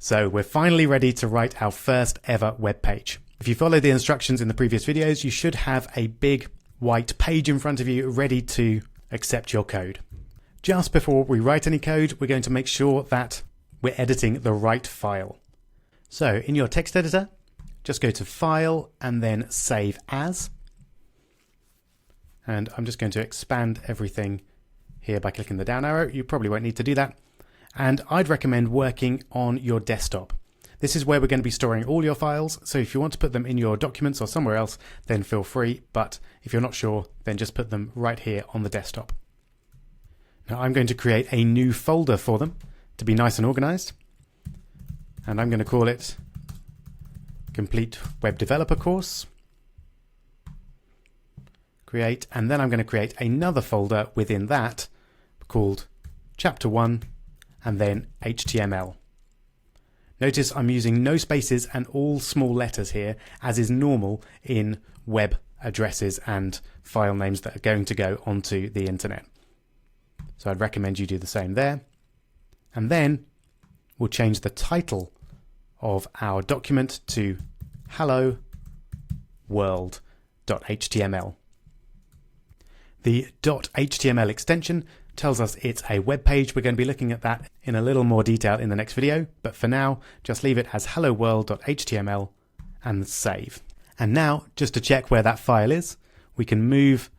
So we're finally ready to write our first ever web page. If you follow the instructions in the previous videos, you should have a big white page in front of you ready to accept your code. Just before we write any code, we're going to make sure that we're editing the right file. So in your text editor, just go to File and then Save As. And I'm just going to expand everything here by clicking the down arrow. You probably won't need to do that. And I'd recommend working on your desktop. This is where we're going to be storing all your files. So if you want to put them in your documents or somewhere else, then feel free. But if you're not sure, then just put them right here on the desktop. Now I'm going to create a new folder for them to be nice and organized. And I'm going to call it Complete Web Developer Course. Create, and then I'm going to create another folder within that called Chapter 1 and then HTML. Notice I'm using no spaces and all small letters here, as is normal in web addresses and file names that are going to go onto the internet. So I'd recommend you do the same there. And then we'll change the title of our document to Hello World.html. The .html extension tells us it's a web page. We're going to be looking at that in a little more detail in the next video, but for now, just leave it as hello world.html and save. And now, just to check where that file is, we can move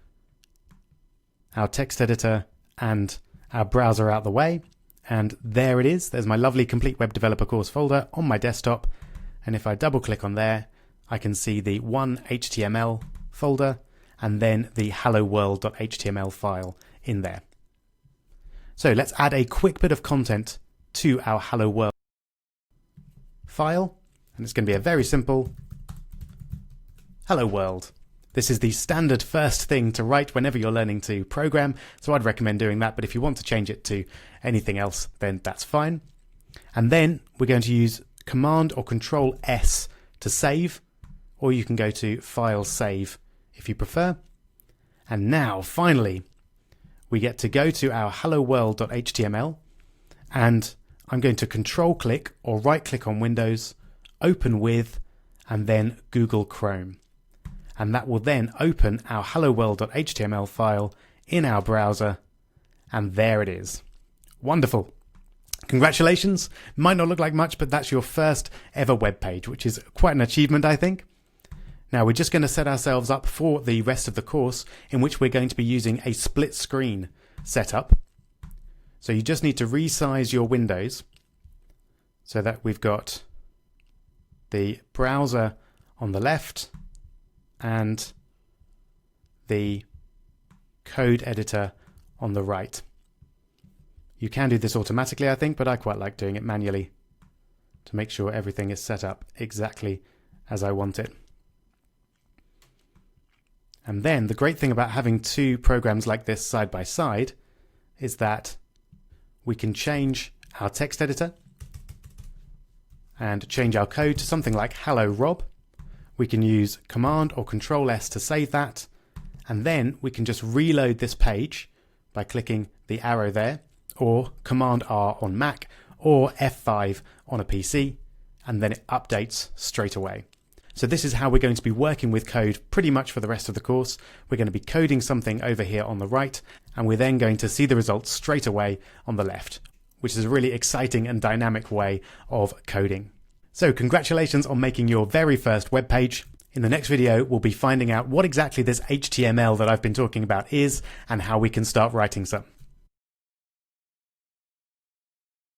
our text editor and our browser out the way, and there it is. There's my lovely Complete Web Developer Course folder on my desktop, and if I double click on there, I can see the one HTML folder and then the hello world.html file in there. So let's add a quick bit of content to our hello world file, and it's going to be a very simple hello world. This is the standard first thing to write whenever you're learning to program, so I'd recommend doing that, but if you want to change it to anything else, then that's fine. And then we're going to use Command or Control S to save, or you can go to File Save if you prefer. And now, finally, we get to go to our hello world.html, and I'm going to control click or right click on Windows, open with, and then Google Chrome. And that will then open our hello world.html file in our browser, and there it is. Wonderful. Congratulations. Might not look like much, but that's your first ever web page, which is quite an achievement, I think. Now we're just going to set ourselves up for the rest of the course, in which we're going to be using a split screen setup. So you just need to resize your windows so that we've got the browser on the left and the code editor on the right. You can do this automatically, I think, but I quite like doing it manually to make sure everything is set up exactly as I want it. And then the great thing about having two programs like this side by side is that we can change our text editor and change our code to something like Hello Rob. We can use Command or Control S to save that, and then we can just reload this page by clicking the arrow there, or Command R on Mac, or F5 on a PC, and then it updates straight away. So this is how we're going to be working with code pretty much for the rest of the course. We're going to be coding something over here on the right, and we're then going to see the results straight away on the left, which is a really exciting and dynamic way of coding. So congratulations on making your very first web page. In the next video, we'll be finding out what exactly this HTML that I've been talking about is and how we can start writing some.